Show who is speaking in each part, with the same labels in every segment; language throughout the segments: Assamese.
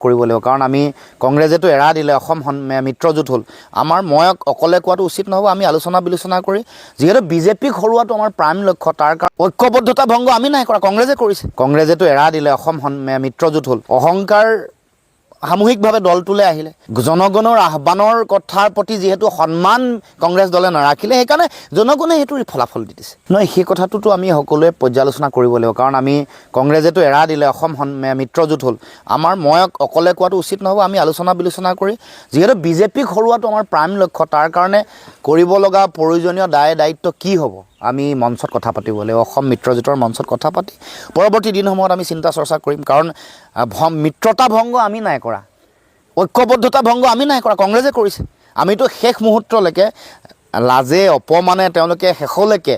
Speaker 1: কৰিব লাগিব কাৰণ আমি কংগ্ৰেছেতো এৰা দিলে অসম মিত্ৰজোঁট হ'ল মই অকলে কোৱাটো উচিত নহ'ব আমি আলোচনা বিলোচনা কৰি যিহেতু বিজেপিক হৰুৱাটো আমাৰ প্ৰাইম লক্ষ্য তাৰ কাৰণে ঐক্যবদ্ধতা ভংগ আমি নাই কৰা কংগ্ৰেছে কৰিছে কংগ্ৰেছেতো এৰা দিলে অসম মিত্ৰজোঁট হ'ল অহংকাৰ সামূহিকভাৱে দলটোলৈ আহিলে জনগণৰ আহ্বানৰ কথাৰ প্ৰতি যেহেতু সন্মান কংগ্ৰেছ দলে নাৰাখিলে সেইকাৰণে জনগণে সেইটো ফলাফল দি দিছে নহয় সেই কথাটোতো আমি সকলোৱে পৰ্যালোচনা কৰিব লাগিব কাৰণ আমি কংগ্ৰেছেতো এৰা দিলে অসম মিত্ৰজোঁট হ'ল মই অকলে কোৱাটো উচিত নহ'ব আমি আলোচনা বিলোচনা কৰি যিহেতু বিজেপিক হৰুৱাটো আমাৰ প্ৰাইম লক্ষ্য তাৰ কাৰণে কৰিব লগা প্ৰয়োজনীয় দায়িত্ব কি হ'ব আমি মঞ্চত কথা পাতিব লাগিব অসম মিত্ৰজোঁটৰ মঞ্চত কথা পাতি পৰৱৰ্তী দিনসমূহত আমি চিন্তা চৰ্চা কৰিম কাৰণ মিত্ৰতা ভংগ আমি নাই কৰা ঐক্যবদ্ধতা ভংগ আমি নাই কৰা কংগ্ৰেছে কৰিছে আমিতো শেষ মুহূৰ্তলৈকে লাজে অপমানে তেওঁলোকে শেষলৈকে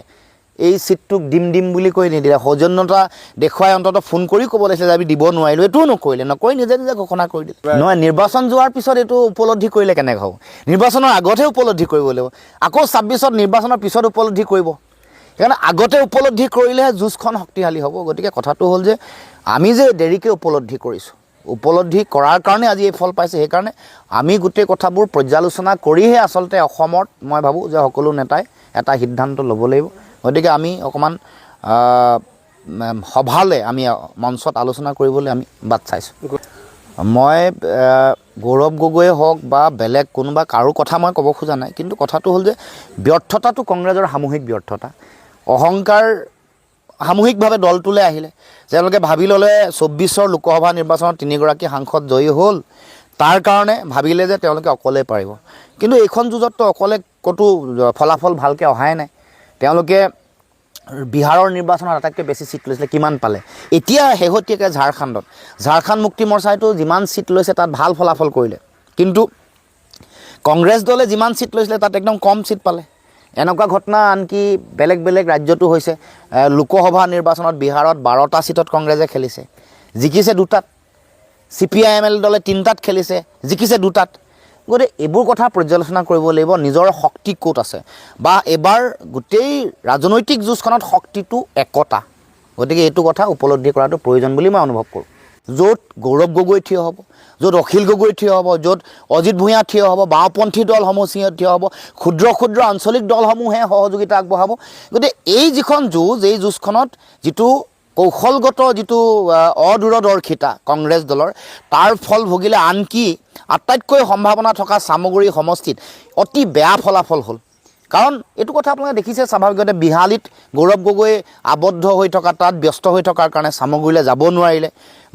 Speaker 1: এই চিটটোক দিম বুলি কৈ নিদিলে সৌজন্যতা দেখুৱাই অন্তত ফোন কৰি ক'ব লাগিছিলে যে আমি দিব নোৱাৰিলোঁ এইটোও নকৰি নিজে ঘোষণা কৰি দিলে নহয় নিৰ্বাচন যোৱাৰ পিছত এইটো উপলব্ধি কৰিলে কেনেকৈ হ'ব নিৰ্বাচনৰ আগতহে উপলব্ধি কৰিব লাগিব আকৌ 26ত নিৰ্বাচনৰ পিছত উপলব্ধি কৰিব সেইকাৰণে আগতে উপলব্ধি কৰিলেহে যুঁজখন শক্তিশালী হ'ব গতিকে কথাটো হ'ল যে আমি যে দেৰিকৈ উপলব্ধি কৰিছোঁ উপলব্ধি কৰাৰ কাৰণে আজি এই ফল পাইছে সেইকাৰণে আমি গোটেই কথাবোৰ পৰ্যালোচনা কৰিহে আচলতে অসমত মই ভাবোঁ যে সকলো নেতাই এটা সিদ্ধান্ত ল'ব লাগিব গতিকে আমি অকণমান সভালৈ আমি মঞ্চত আলোচনা কৰিবলৈ আমি বাট চাইছোঁ মই গৌৰৱ গগৈয়ে হওক বা বেলেগ কোনোবা কাৰো কথা মই ক'ব খোজা নাই কিন্তু কথাটো হ'ল যে ব্যৰ্থতাটো কংগ্ৰেছৰ সামূহিক ব্যৰ্থতা অহংকাৰ সামূহিকভাৱে দলটোলৈ আহিলে তেওঁলোকে ভাবি ল'লে 24ৰ লোকসভা নিৰ্বাচনত 3গৰাকী সাংসদ জয়ী হ'ল তাৰ কাৰণে ভাবিলে যে তেওঁলোকে অকলে পাৰিব কিন্তু এইখন যুঁজততো অকলে ক'তো ফলাফল ভালকৈ অহাই নাই তেওঁলোকে বিহাৰৰ নিৰ্বাচনত আটাইতকৈ বেছি চিট লৈছিলে কিমান পালে এতিয়া শেহতীয়াকৈ ঝাৰখণ্ড মুক্তি মৰ্চাইতো যিমান চিট লৈছে তাত ভাল ফলাফল কৰিলে কিন্তু কংগ্ৰেছ দলে যিমান চিট লৈছিলে তাত একদম কম চিট পালে এনেকুৱা ঘটনা আনকি বেলেগ ৰাজ্যতো হৈছে লোকসভা নিৰ্বাচনত বিহাৰত 12টা চিটত কংগ্ৰেছে খেলিছে জিকিছে 2টাত CPIML দলে 3টাত খেলিছে জিকিছে 2টাত গতিকে এইবোৰ কথা পৰ্যালোচনা কৰিব লাগিব নিজৰ শক্তি ক'ত আছে বা এবাৰ গোটেই ৰাজনৈতিক যুঁজখনত শক্তিটো একতা গতিকে এইটো কথা উপলব্ধি কৰাটো প্ৰয়োজন বুলি মই অনুভৱ কৰোঁ য'ত গৌৰৱ গগৈ থিয় হ'ব য'ত অখিল গগৈ থিয় হ'ব য'ত অজিত ভূঞা থিয় হ'ব বাওঁপন্থী দলসমূহ থিয় হ'ব ক্ষুদ্ৰ আঞ্চলিক দলসমূহে সহযোগিতা আগবঢ়াব গতিকে এই যিখন যুঁজ এই যুঁজখনত যিটো কৌশলগত যিটো অদূৰদৰ্শিতা কংগ্ৰেছ দলৰ তাৰ ফল ভুগিলে আনকি আটাইতকৈ সম্ভাৱনা থকা চামগুৰি সমষ্টিত অতি বেয়া ফলাফল হ'ল কাৰণ এইটো কথা আপোনালোকে দেখিছে স্বাভাৱিকতে বিহালীত গৌৰৱ গগৈ আবদ্ধ হৈ থকা তাত ব্যস্ত হৈ থকাৰ কাৰণে চামগুৰিলৈ যাব নোৱাৰিলে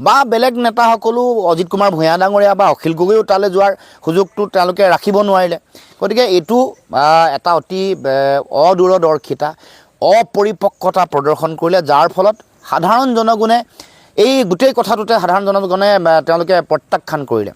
Speaker 1: বা বেলেগ নেতাসকলো অজিত কুমাৰ ভূঞা ডাঙৰীয়া বা অখিল গগৈও তালৈ যোৱাৰ সুযোগটো তেওঁলোকে ৰাখিব নোৱাৰিলে গতিকে এইটো এটা অতি অদূৰদৰ্শিতা অপৰিপক্কতা প্ৰদৰ্শন কৰিলে যাৰ ফলত সাধাৰণ জনগণে এই গোটেই কথাটোতে সাধাৰণ জনগণে তেওঁলোকে প্ৰত্যাখ্যান কৰিলে